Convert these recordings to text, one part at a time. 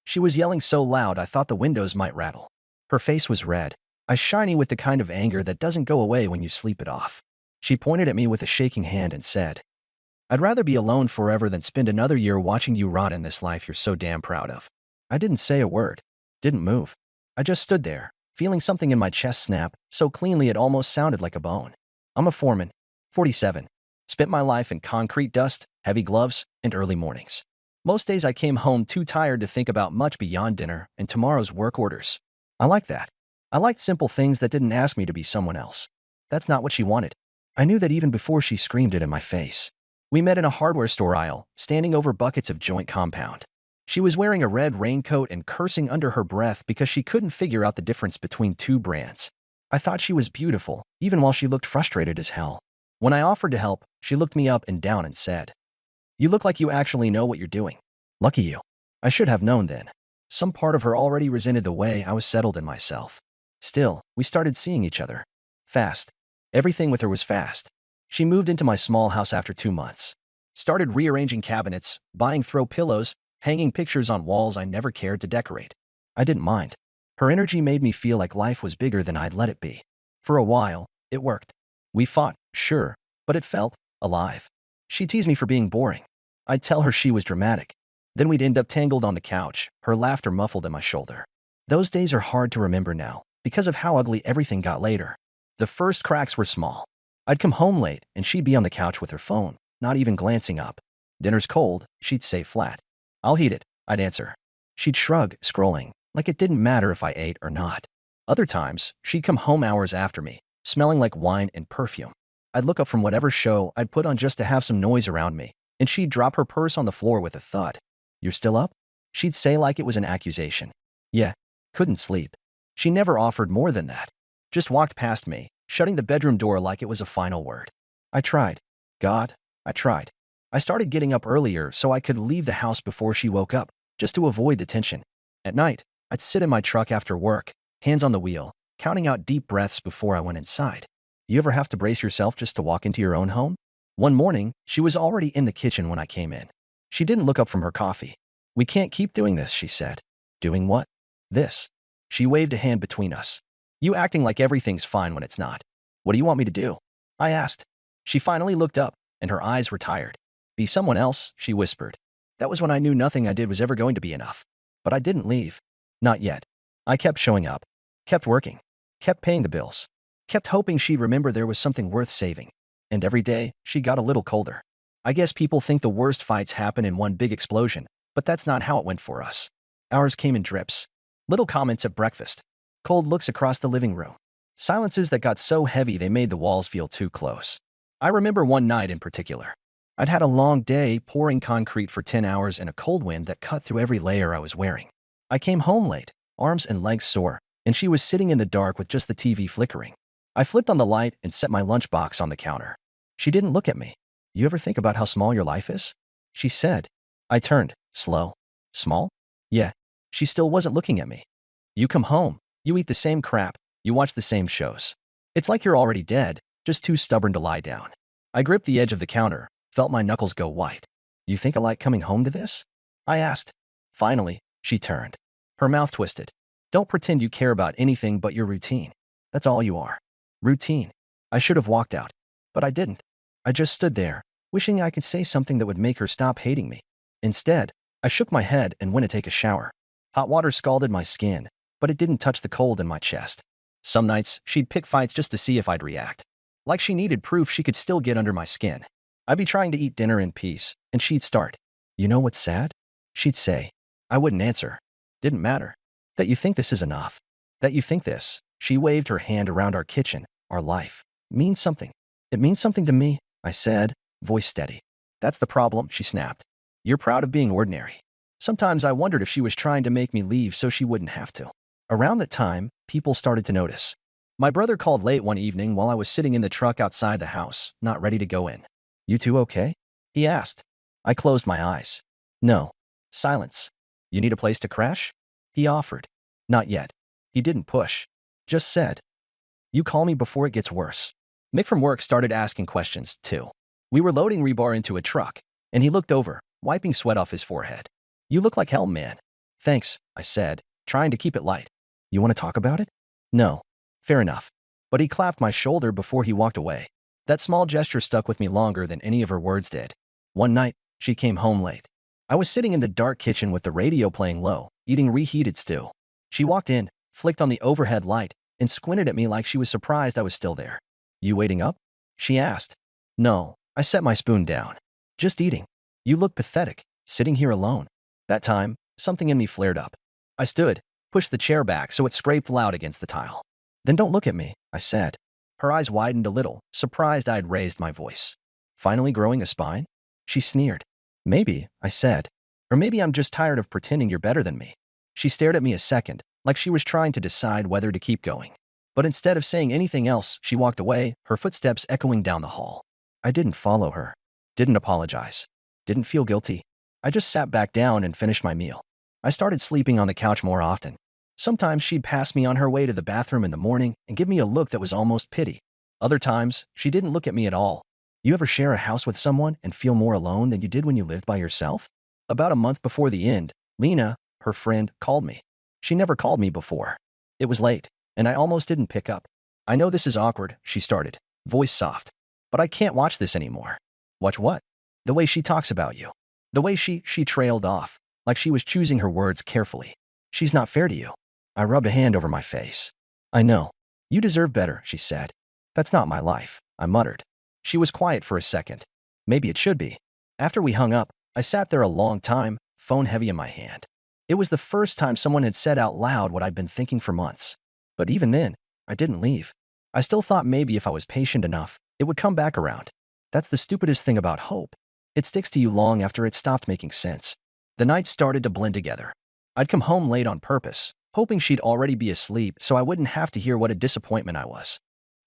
She was yelling so loud I thought the windows might rattle. Her face was red, eyes shiny with the kind of anger that doesn't go away when you sleep it off. She pointed at me with a shaking hand and said, "I'd rather be alone forever than spend another year watching you rot in this life you're so damn proud of." I didn't say a word, didn't move. I just stood there, feeling something in my chest snap so cleanly it almost sounded like a bone. I'm a foreman, 47. Spent my life in concrete dust, heavy gloves, and early mornings. Most days I came home too tired to think about much beyond dinner and tomorrow's work orders. I liked that. I liked simple things that didn't ask me to be someone else. That's not what she wanted. I knew that even before she screamed it in my face. We met in a hardware store aisle, standing over buckets of joint compound. She was wearing a red raincoat and cursing under her breath because she couldn't figure out the difference between two brands. I thought she was beautiful, even while she looked frustrated as hell. When I offered to help, she looked me up and down and said, "You look like you actually know what you're doing. Lucky you." I should have known then. Some part of her already resented the way I was settled in myself. Still, we started seeing each other. Fast. Everything with her was fast. She moved into my small house after 2 months. Started rearranging cabinets, buying throw pillows, hanging pictures on walls I never cared to decorate. I didn't mind. Her energy made me feel like life was bigger than I'd let it be. For a while, it worked. We fought, sure, but it felt alive. She teased me for being boring. I'd tell her she was dramatic. Then we'd end up tangled on the couch, her laughter muffled in my shoulder. Those days are hard to remember now, because of how ugly everything got later. The first cracks were small. I'd come home late, and she'd be on the couch with her phone, not even glancing up. "Dinner's cold," she'd say flat. "I'll heat it," I'd answer. She'd shrug, scrolling, like it didn't matter if I ate or not. Other times, she'd come home hours after me, smelling like wine and perfume. I'd look up from whatever show I'd put on just to have some noise around me, and she'd drop her purse on the floor with a thud. "You're still up?" She'd say like it was an accusation. Yeah, couldn't sleep. She never offered more than that. Just walked past me, shutting the bedroom door like it was a final word. I tried. God, I tried. I started getting up earlier so I could leave the house before she woke up, just to avoid the tension. At night, I'd sit in my truck after work, hands on the wheel, counting out deep breaths before I went inside. You ever have to brace yourself just to walk into your own home? One morning, she was already in the kitchen when I came in. She didn't look up from her coffee. "We can't keep doing this," she said. "Doing what?" "This." She waved a hand between us. "You acting like everything's fine when it's not. What do you want me to do?" I asked. She finally looked up, and her eyes were tired. "Be someone else," she whispered. That was when I knew nothing I did was ever going to be enough. But I didn't leave. Not yet. I kept showing up, kept working, kept paying the bills, kept hoping she'd remember there was something worth saving. And every day, she got a little colder. I guess people think the worst fights happen in one big explosion, but that's not how it went for us. Ours came in drips. Little comments at breakfast. Cold looks across the living room. Silences that got so heavy they made the walls feel too close. I remember one night in particular. I'd had a long day pouring concrete for 10 hours in a cold wind that cut through every layer I was wearing. I came home late, arms and legs sore, and she was sitting in the dark with just the TV flickering. I flipped on the light and set my lunchbox on the counter. She didn't look at me. "You ever think about how small your life is?" she said. I turned, slow. "Small?" "Yeah." She still wasn't looking at me. "You come home, you eat the same crap, you watch the same shows. It's like you're already dead, just too stubborn to lie down." I gripped the edge of the counter, felt my knuckles go white. "You think I like coming home to this?" I asked. Finally, she turned. Her mouth twisted. "Don't pretend you care about anything but your routine. That's all you are. Routine." I should have walked out, but I didn't. I just stood there, wishing I could say something that would make her stop hating me. Instead, I shook my head and went to take a shower. Hot water scalded my skin, but it didn't touch the cold in my chest. Some nights, she'd pick fights just to see if I'd react. Like she needed proof she could still get under my skin. I'd be trying to eat dinner in peace, and she'd start. "You know what's sad?" she'd say. I wouldn't answer. Didn't matter. "That you think this is enough. That you think this," she waved her hand around our kitchen, our life, "means something." "It means something to me," I said, voice steady. "That's the problem," she snapped. "You're proud of being ordinary." Sometimes I wondered if she was trying to make me leave so she wouldn't have to. Around that time, people started to notice. My brother called late one evening while I was sitting in the truck outside the house, not ready to go in. "You two okay?" he asked. I closed my eyes. "No." Silence. "You need a place to crash?" he offered. Not yet. He didn't push. Just said, "You call me before it gets worse." Mick from work started asking questions, too. We were loading rebar into a truck, and he looked over, wiping sweat off his forehead. "You look like hell, man." Thanks, I said, trying to keep it light. You want to talk about it? No. Fair enough. But he clapped my shoulder before he walked away. That small gesture stuck with me longer than any of her words did. One night, she came home late. I was sitting in the dark kitchen with the radio playing low, eating reheated stew. She walked in, flicked on the overhead light, and squinted at me like she was surprised I was still there. You waiting up? She asked. No, I set my spoon down. Just eating. You look pathetic, sitting here alone. That time, something in me flared up. I stood, pushed the chair back so it scraped loud against the tile. Then don't look at me, I said. Her eyes widened a little, surprised I had raised my voice. Finally growing a spine? She sneered. Maybe, I said. Or maybe I'm just tired of pretending you're better than me. She stared at me a second, like she was trying to decide whether to keep going. But instead of saying anything else, she walked away, her footsteps echoing down the hall. I didn't follow her. Didn't apologize. Didn't feel guilty. I just sat back down and finished my meal. I started sleeping on the couch more often. Sometimes she'd pass me on her way to the bathroom in the morning and give me a look that was almost pity. Other times, she didn't look at me at all. You ever share a house with someone and feel more alone than you did when you lived by yourself? About a month before the end, Lena, her friend, called me. She never called me before. It was late, and I almost didn't pick up. I know this is awkward, she started, voice soft. But I can't watch this anymore. Watch what? The way she talks about you. The way she trailed off, like she was choosing her words carefully. She's not fair to you. I rubbed a hand over my face. I know. You deserve better, she said. That's not my life, I muttered. She was quiet for a second. Maybe it should be. After we hung up, I sat there a long time, phone heavy in my hand. It was the first time someone had said out loud what I'd been thinking for months. But even then, I didn't leave. I still thought maybe if I was patient enough, it would come back around. That's the stupidest thing about hope. It sticks to you long after it stopped making sense. The nights started to blend together. I'd come home late on purpose, hoping she'd already be asleep so I wouldn't have to hear what a disappointment I was.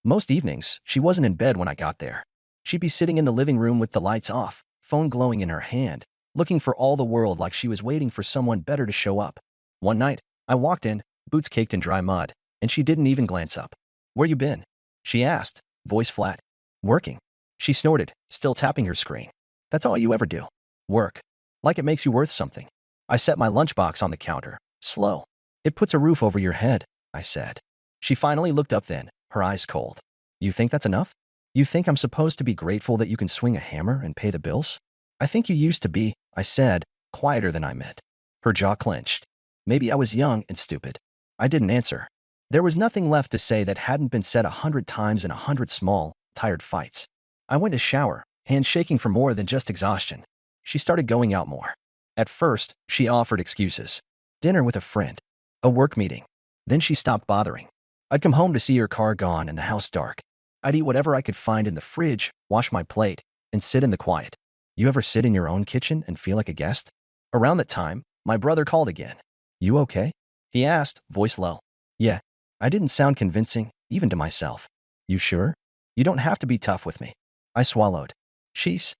Most evenings, she wasn't in bed when I got there. She'd be sitting in the living room with the lights off, phone glowing in her hand, looking for all the world like she was waiting for someone better to show up. One night, I walked in, boots caked in dry mud, and she didn't even glance up. Where you been? She asked, voice flat. Working. She snorted, still tapping her screen. That's all you ever do. Work. Like it makes you worth something. I set my lunchbox on the counter, slow. It puts a roof over your head, I said. She finally looked up then, her eyes cold. You think that's enough? You think I'm supposed to be grateful that you can swing a hammer and pay the bills? I think you used to be, I said, quieter than I meant. Her jaw clenched. Maybe I was young and stupid. I didn't answer. There was nothing left to say that hadn't been said 100 times in 100 small, tired fights. I went to shower, hands shaking from more than just exhaustion. She started going out more. At first, she offered excuses. Dinner with a friend. A work meeting. Then she stopped bothering. I'd come home to see her car gone and the house dark. I'd eat whatever I could find in the fridge, wash my plate, and sit in the quiet. You ever sit in your own kitchen and feel like a guest? Around that time, my brother called again. You okay? He asked, voice low. Yeah. I didn't sound convincing, even to myself. You sure? You don't have to be tough with me. I swallowed. She's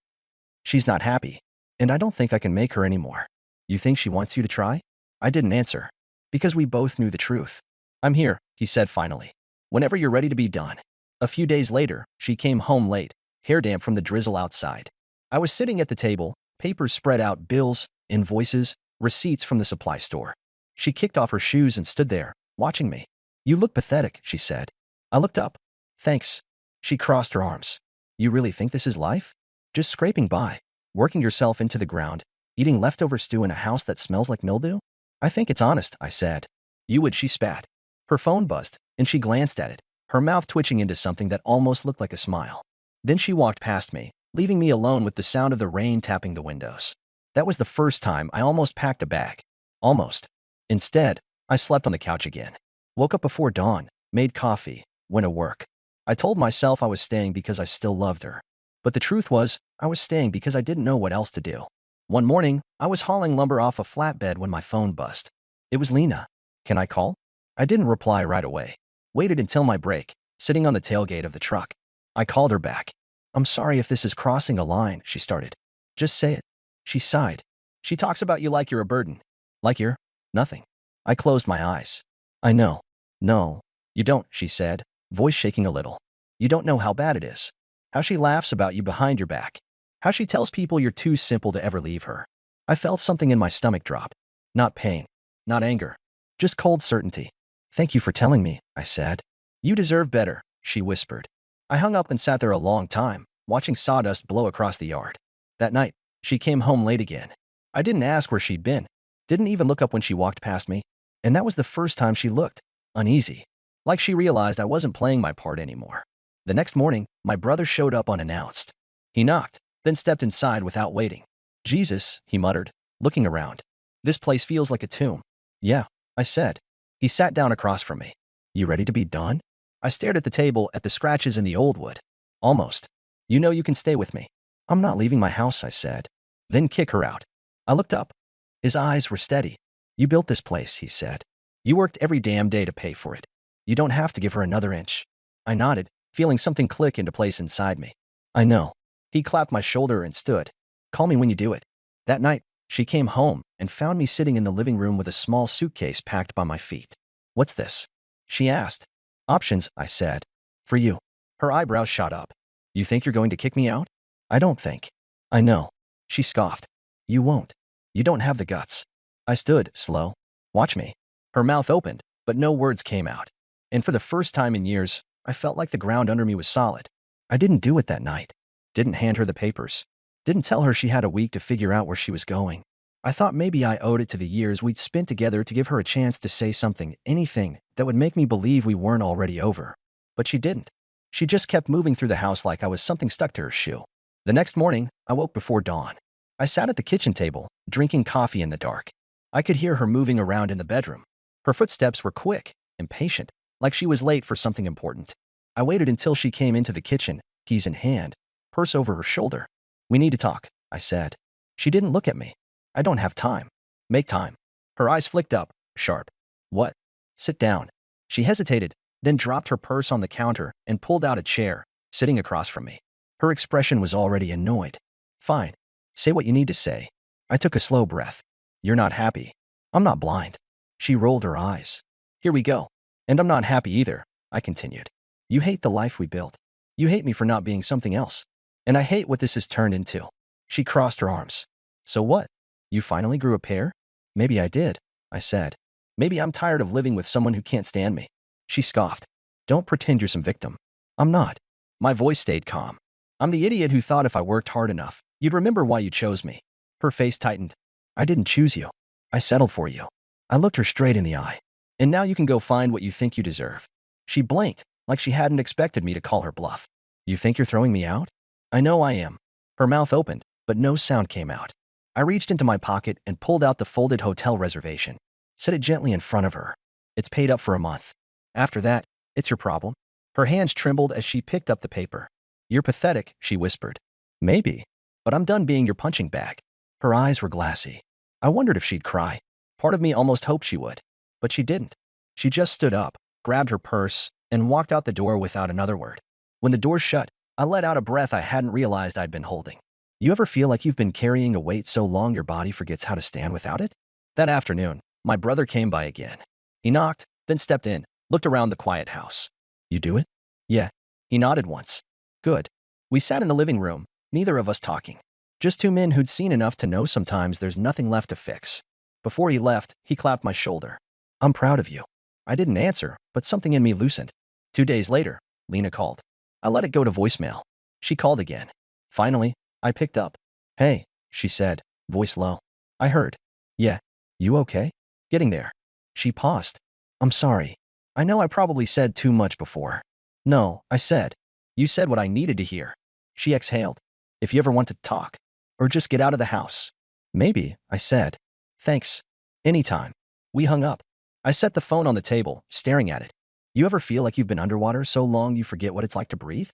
not happy, and I don't think I can make her anymore. You think she wants you to try? I didn't answer, because we both knew the truth. I'm here, he said finally. Whenever you're ready to be done. A few days later, she came home late, hair damp from the drizzle outside. I was sitting at the table, papers spread out, bills, invoices, receipts from the supply store. She kicked off her shoes and stood there, watching me. You look pathetic, she said. I looked up. Thanks. She crossed her arms. You really think this is life? Just scraping by, working yourself into the ground, eating leftover stew in a house that smells like mildew? I think it's honest, I said. You would, she spat. Her phone buzzed, and she glanced at it, her mouth twitching into something that almost looked like a smile. Then she walked past me, leaving me alone with the sound of the rain tapping the windows. That was the first time I almost packed a bag. Almost. Instead, I slept on the couch again. Woke up before dawn, made coffee, went to work. I told myself I was staying because I still loved her. But the truth was, I was staying because I didn't know what else to do. One morning, I was hauling lumber off a flatbed when my phone buzzed. It was Lena. Can I call? I didn't reply right away. Waited until my break, sitting on the tailgate of the truck. I called her back. I'm sorry if this is crossing a line, she started. Just say it. She sighed. She talks about you like you're a burden. Like you're nothing. I closed my eyes. I know. No, you don't, she said, voice shaking a little. You don't know how bad it is. How she laughs about you behind your back. How she tells people you're too simple to ever leave her. I felt something in my stomach drop. Not pain. not anger. Just cold certainty. Thank you for telling me, I said. You deserve better, she whispered. I hung up and sat there a long time, watching sawdust blow across the yard. That night, she came home late again. I didn't ask where she'd been, didn't even look up when she walked past me, and that was the first time she looked uneasy, like she realized I wasn't playing my part anymore. The next morning, my brother showed up unannounced. He knocked, then stepped inside without waiting. Jesus, he muttered, looking around. This place feels like a tomb. Yeah, I said. He sat down across from me. You ready to be done? I stared at the table at the scratches in the old wood. Almost. You know you can stay with me. I'm not leaving my house, I said. Then kick her out. I looked up. His eyes were steady. You built this place, he said. You worked every damn day to pay for it. You don't have to give her another inch. I nodded, feeling something click into place inside me. I know. He clapped my shoulder and stood. Call me when you do it. That night, she came home and found me sitting in the living room with a small suitcase packed by my feet. What's this? She asked. Options, I said. For you. Her eyebrows shot up. You think you're going to kick me out? I don't think. I know. She scoffed. You won't. You don't have the guts. I stood, slow. Watch me. Her mouth opened, but no words came out. And for the first time in years, I felt like the ground under me was solid. I didn't do it that night. Didn't hand her the papers. Didn't tell her she had a week to figure out where she was going. I thought maybe I owed it to the years we'd spent together to give her a chance to say something, anything, that would make me believe we weren't already over. But she didn't. She just kept moving through the house like I was something stuck to her shoe. The next morning, I woke before dawn. I sat at the kitchen table, drinking coffee in the dark. I could hear her moving around in the bedroom. Her footsteps were quick, impatient, like she was late for something important. I waited until she came into the kitchen, keys in hand, purse over her shoulder. We need to talk, I said. She didn't look at me. I don't have time. Make time. Her eyes flicked up, sharp. What? Sit down. She hesitated, then dropped her purse on the counter and pulled out a chair, sitting across from me. Her expression was already annoyed. Fine. Say what you need to say. I took a slow breath. You're not happy. I'm not blind. She rolled her eyes. Here we go. And I'm not happy either, I continued. You hate the life we built. You hate me for not being something else. And I hate what this has turned into. She crossed her arms. So what? You finally grew a pair? Maybe I did, I said. Maybe I'm tired of living with someone who can't stand me. She scoffed. Don't pretend you're some victim. I'm not. My voice stayed calm. I'm the idiot who thought if I worked hard enough, you'd remember why you chose me. Her face tightened. I didn't choose you. I settled for you. I looked her straight in the eye. And now you can go find what you think you deserve. She blinked, like she hadn't expected me to call her bluff. You think you're throwing me out? I know I am. Her mouth opened, but no sound came out. I reached into my pocket and pulled out the folded hotel reservation. Set it gently in front of her. It's paid up for a month. After that, it's your problem. Her hands trembled as she picked up the paper. You're pathetic, she whispered. Maybe, but I'm done being your punching bag. Her eyes were glassy. I wondered if she'd cry. Part of me almost hoped she would. But she didn't. She just stood up, grabbed her purse, and walked out the door without another word. When the door shut, I let out a breath I hadn't realized I'd been holding. You ever feel like you've been carrying a weight so long your body forgets how to stand without it? That afternoon, my brother came by again. He knocked, then stepped in, looked around the quiet house. You do it? Yeah. He nodded once. Good. We sat in the living room, neither of us talking. Just two men who'd seen enough to know sometimes there's nothing left to fix. Before he left, he clapped my shoulder. I'm proud of you. I didn't answer, but something in me loosened. 2 days later, Lena called. I let it go to voicemail. She called again. Finally, I picked up. Hey, she said, voice low. I heard. Yeah. You okay? Getting there. She paused. I'm sorry. I know I probably said too much before. No, I said. You said what I needed to hear. She exhaled. If you ever want to talk. Or just get out of the house. Maybe, I said. Thanks. Anytime. We hung up. I set the phone on the table, staring at it. You ever feel like you've been underwater so long you forget what it's like to breathe?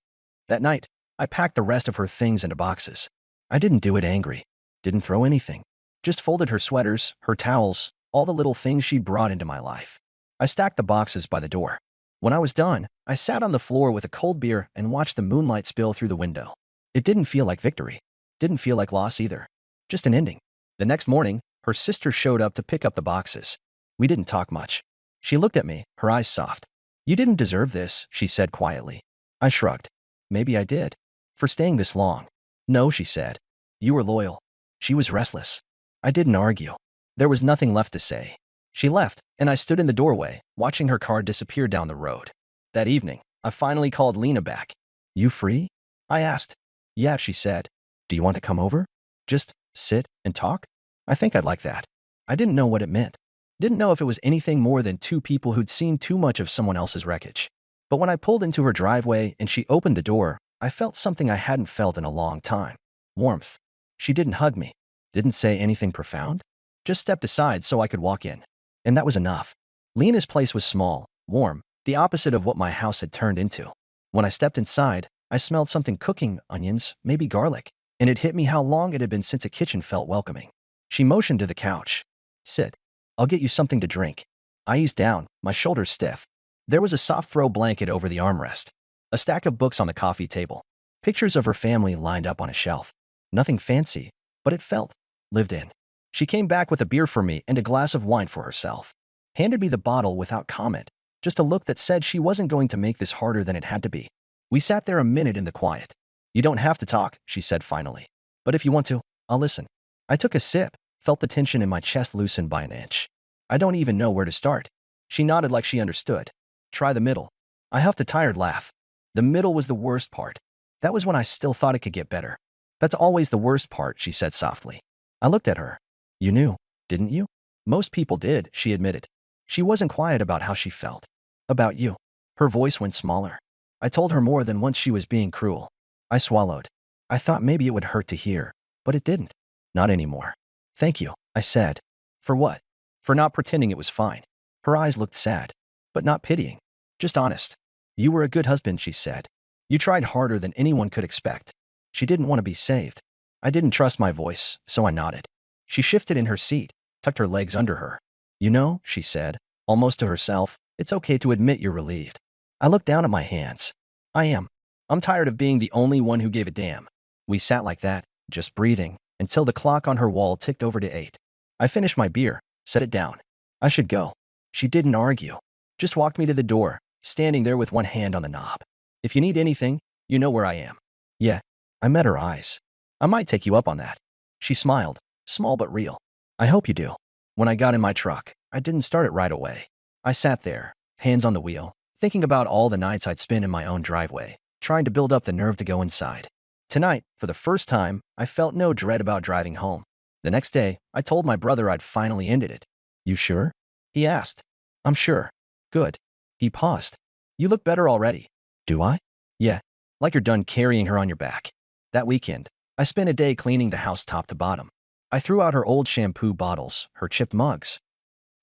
That night, I packed the rest of her things into boxes. I didn't do it angry. Didn't throw anything. Just folded her sweaters, her towels, all the little things she'd brought into my life. I stacked the boxes by the door. When I was done, I sat on the floor with a cold beer and watched the moonlight spill through the window. It didn't feel like victory. Didn't feel like loss either. Just an ending. The next morning, her sister showed up to pick up the boxes. We didn't talk much. She looked at me, her eyes soft. You didn't deserve this, she said quietly. I shrugged. Maybe I did. For staying this long. No, she said. You were loyal. She was restless. I didn't argue. There was nothing left to say. She left, and I stood in the doorway, watching her car disappear down the road. That evening, I finally called Lena back. You free? I asked. Yeah, she said. Do you want to come over? Just sit and talk? I think I'd like that. I didn't know what it meant. Didn't know if it was anything more than two people who'd seen too much of someone else's wreckage. But when I pulled into her driveway and she opened the door, I felt something I hadn't felt in a long time. Warmth. She didn't hug me. Didn't say anything profound. Just stepped aside so I could walk in. And that was enough. Lena's place was small, warm, the opposite of what my house had turned into. When I stepped inside, I smelled something cooking, onions, maybe garlic, and it hit me how long it had been since a kitchen felt welcoming. She motioned to the couch. Sit. I'll get you something to drink. I eased down, my shoulders stiff. There was a soft throw blanket over the armrest. A stack of books on the coffee table. Pictures of her family lined up on a shelf. Nothing fancy, but it felt lived in. She came back with a beer for me and a glass of wine for herself. Handed me the bottle without comment, just a look that said she wasn't going to make this harder than it had to be. We sat there a minute in the quiet. You don't have to talk, she said finally. But if you want to, I'll listen. I took a sip, felt the tension in my chest loosen by an inch. I don't even know where to start. She nodded like she understood. Try the middle. I huffed a tired laugh. The middle was the worst part. That was when I still thought it could get better. That's always the worst part, she said softly. I looked at her. You knew, didn't you? Most people did, she admitted. She wasn't quiet about how she felt. About you. Her voice went smaller. I told her more than once she was being cruel. I swallowed. I thought maybe it would hurt to hear, but it didn't. Not anymore. Thank you, I said. For what? For not pretending it was fine. Her eyes looked sad, but not pitying. Just honest. You were a good husband, she said. You tried harder than anyone could expect. She didn't want to be saved. I didn't trust my voice, so I nodded. She shifted in her seat, tucked her legs under her. You know, she said, almost to herself, it's okay to admit you're relieved. I looked down at my hands. I am. I'm tired of being the only one who gave a damn. We sat like that, just breathing, until the clock on her wall ticked over to 8. I finished my beer, set it down. I should go. She didn't argue. Just walked me to the door, standing there with one hand on the knob. If you need anything, you know where I am. Yeah. I met her eyes. I might take you up on that. She smiled, small but real. I hope you do. When I got in my truck, I didn't start it right away. I sat there, hands on the wheel, thinking about all the nights I'd spent in my own driveway, trying to build up the nerve to go inside. Tonight, for the first time, I felt no dread about driving home. The next day, I told my brother I'd finally ended it. You sure? He asked. I'm sure. Good. He paused. You look better already. Do I? Yeah. Like you're done carrying her on your back. That weekend, I spent a day cleaning the house top to bottom. I threw out her old shampoo bottles, her chipped mugs,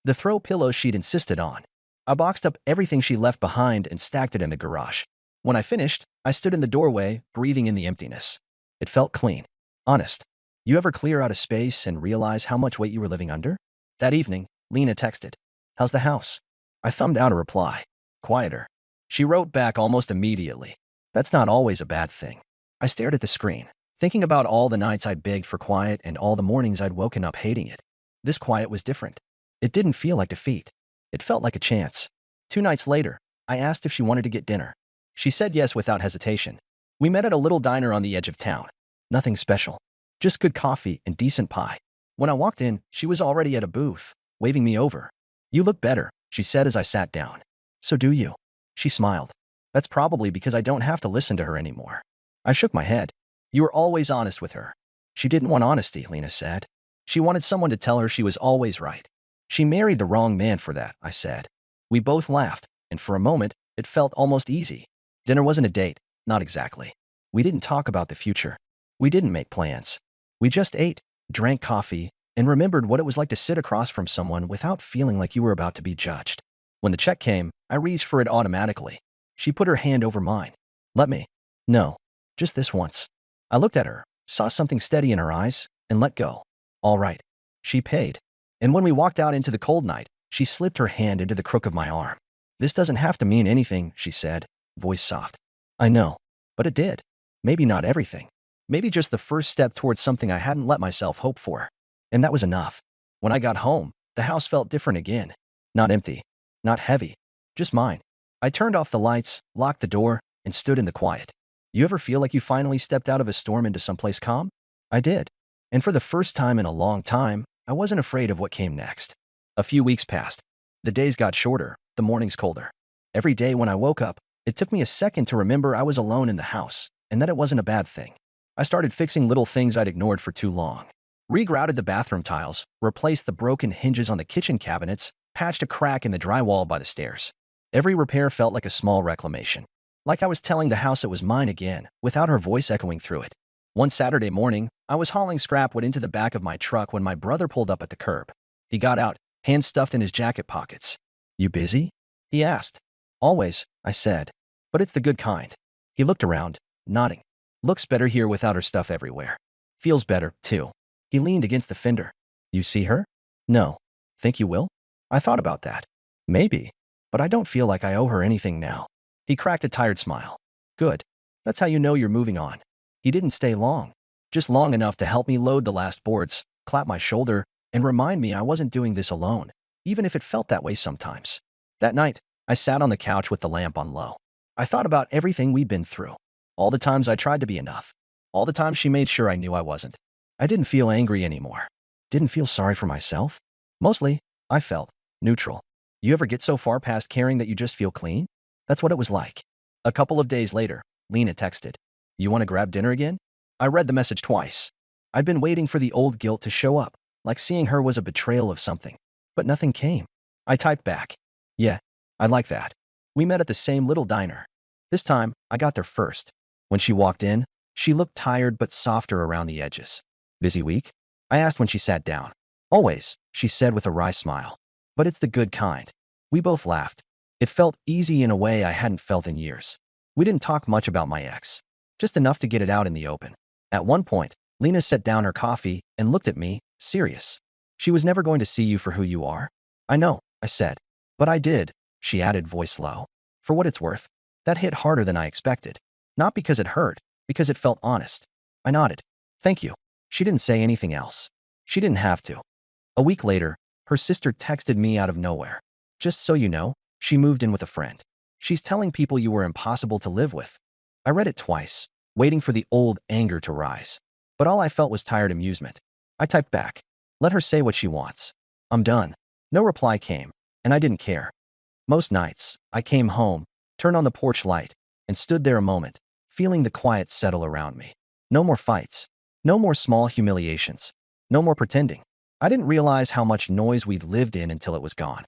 the throw pillows she'd insisted on. I boxed up everything she left behind and stacked it in the garage. When I finished, I stood in the doorway, breathing in the emptiness. It felt clean. Honest. You ever clear out a space and realize how much weight you were living under? That evening, Lena texted. How's the house? I thumbed out a reply. Quieter. She wrote back almost immediately. That's not always a bad thing. I stared at the screen, thinking about all the nights I'd begged for quiet and all the mornings I'd woken up hating it. This quiet was different. It didn't feel like defeat. It felt like a chance. 2 nights later, I asked if she wanted to get dinner. She said yes without hesitation. We met at a little diner on the edge of town. Nothing special. Just good coffee and decent pie. When I walked in, she was already at a booth, waving me over. You look better, she said as I sat down. So do you. She smiled. That's probably because I don't have to listen to her anymore. I shook my head. You were always honest with her. She didn't want honesty, Lena said. She wanted someone to tell her she was always right. She married the wrong man for that, I said. We both laughed, and for a moment, it felt almost easy. Dinner wasn't a date, not exactly. We didn't talk about the future. We didn't make plans. We just ate, drank coffee, and remembered what it was like to sit across from someone without feeling like you were about to be judged. When the check came, I reached for it automatically. She put her hand over mine. Let me. No. Just this once. I looked at her, saw something steady in her eyes, and let go. All right. She paid. And when we walked out into the cold night, she slipped her hand into the crook of my arm. This doesn't have to mean anything, she said, voice soft. I know. But it did. Maybe not everything. Maybe just the first step towards something I hadn't let myself hope for. And that was enough. When I got home, the house felt different again. Not empty. Not heavy. Just mine. I turned off the lights, locked the door, and stood in the quiet. You ever feel like you finally stepped out of a storm into someplace calm? I did. And for the first time in a long time, I wasn't afraid of what came next. A few weeks passed. The days got shorter, the mornings colder. Every day when I woke up, it took me a second to remember I was alone in the house, and that it wasn't a bad thing. I started fixing little things I'd ignored for too long. Regrouted the bathroom tiles, replaced the broken hinges on the kitchen cabinets, patched a crack in the drywall by the stairs. Every repair felt like a small reclamation. Like I was telling the house it was mine again, without her voice echoing through it. One Saturday morning, I was hauling scrap wood into the back of my truck when my brother pulled up at the curb. He got out, hands stuffed in his jacket pockets. "You busy?" he asked. "Always," I said. "But it's the good kind." He looked around, nodding. "Looks better here without her stuff everywhere. Feels better, too." He leaned against the fender. "You see her?" "No." "Think you will?" I thought about that. "Maybe. But I don't feel like I owe her anything now." He cracked a tired smile. "Good. That's how you know you're moving on." He didn't stay long. Just long enough to help me load the last boards, clap my shoulder, and remind me I wasn't doing this alone, even if it felt that way sometimes. That night, I sat on the couch with the lamp on low. I thought about everything we'd been through. All the times I tried to be enough. All the times she made sure I knew I wasn't. I didn't feel angry anymore. Didn't feel sorry for myself. Mostly, I felt neutral. You ever get so far past caring that you just feel clean? That's what it was like. A couple of days later, Lena texted, "You want to grab dinner again?" I read the message twice. I'd been waiting for the old guilt to show up, like seeing her was a betrayal of something. But nothing came. I typed back, "Yeah, I like that." We met at the same little diner. This time, I got there first. When she walked in, she looked tired but softer around the edges. "Busy week?" I asked when she sat down. "Always," she said with a wry smile. "But it's the good kind." We both laughed. It felt easy in a way I hadn't felt in years. We didn't talk much about my ex, just enough to get it out in the open. At one point, Lena set down her coffee and looked at me, serious. "She was never going to see you for who you are." "I know," I said. "But I did," she added, voice low. For what it's worth, that hit harder than I expected. Not because it hurt, because it felt honest. I nodded. "Thank you." She didn't say anything else. She didn't have to. A week later, her sister texted me out of nowhere. "Just so you know, she moved in with a friend. She's telling people you were impossible to live with." I read it twice, waiting for the old anger to rise. But all I felt was tired amusement. I typed back, "Let her say what she wants. I'm done." No reply came, and I didn't care. Most nights, I came home, turned on the porch light, and stood there a moment, feeling the quiet settle around me. No more fights. No more small humiliations. No more pretending. I didn't realize how much noise we'd lived in until it was gone.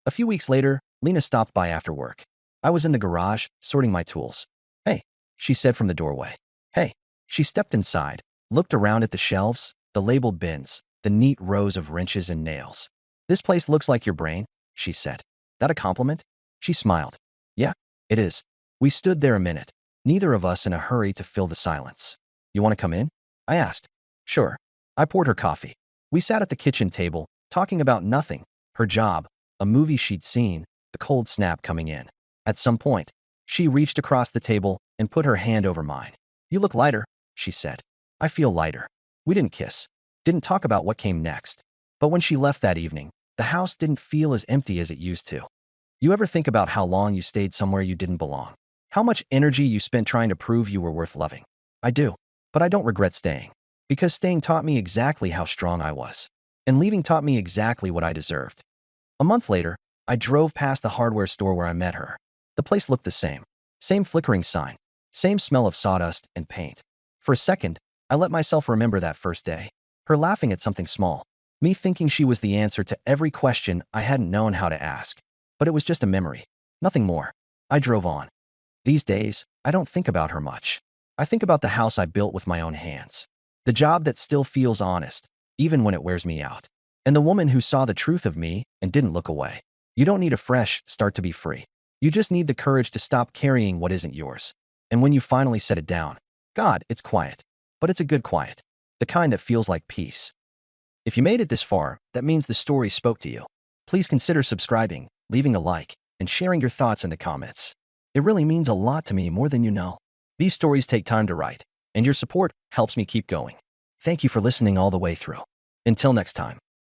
A few weeks later, Lena stopped by after work. I was in the garage, sorting my tools. "Hey," she said from the doorway. "Hey." She stepped inside, looked around at the shelves, the labeled bins, the neat rows of wrenches and nails. "This place looks like your brain," she said. "That a compliment?" She smiled. "Yeah, it is." We stood there a minute, neither of us in a hurry to fill the silence. "You want to come in?" I asked. "Sure." I poured her coffee. We sat at the kitchen table, talking about nothing, her job, a movie she'd seen, the cold snap coming in. At some point, she reached across the table and put her hand over mine. "You look lighter," she said. "I feel lighter." We didn't kiss, didn't talk about what came next. But when she left that evening, the house didn't feel as empty as it used to. You ever think about how long you stayed somewhere you didn't belong? How much energy you spent trying to prove you were worth loving? I do. But I don't regret staying. Because staying taught me exactly how strong I was. And leaving taught me exactly what I deserved. A month later, I drove past the hardware store where I met her. The place looked the same. Same flickering sign. Same smell of sawdust and paint. For a second, I let myself remember that first day. Her laughing at something small. Me thinking she was the answer to every question I hadn't known how to ask. But it was just a memory. Nothing more. I drove on. These days, I don't think about her much. I think about the house I built with my own hands. The job that still feels honest, even when it wears me out. And the woman who saw the truth of me and didn't look away. You don't need a fresh start to be free. You just need the courage to stop carrying what isn't yours. And when you finally set it down, God, it's quiet. But it's a good quiet. The kind that feels like peace. If you made it this far, that means the story spoke to you. Please consider subscribing, leaving a like, and sharing your thoughts in the comments. It really means a lot to me, more than you know. These stories take time to write, and your support helps me keep going. Thank you for listening all the way through. Until next time.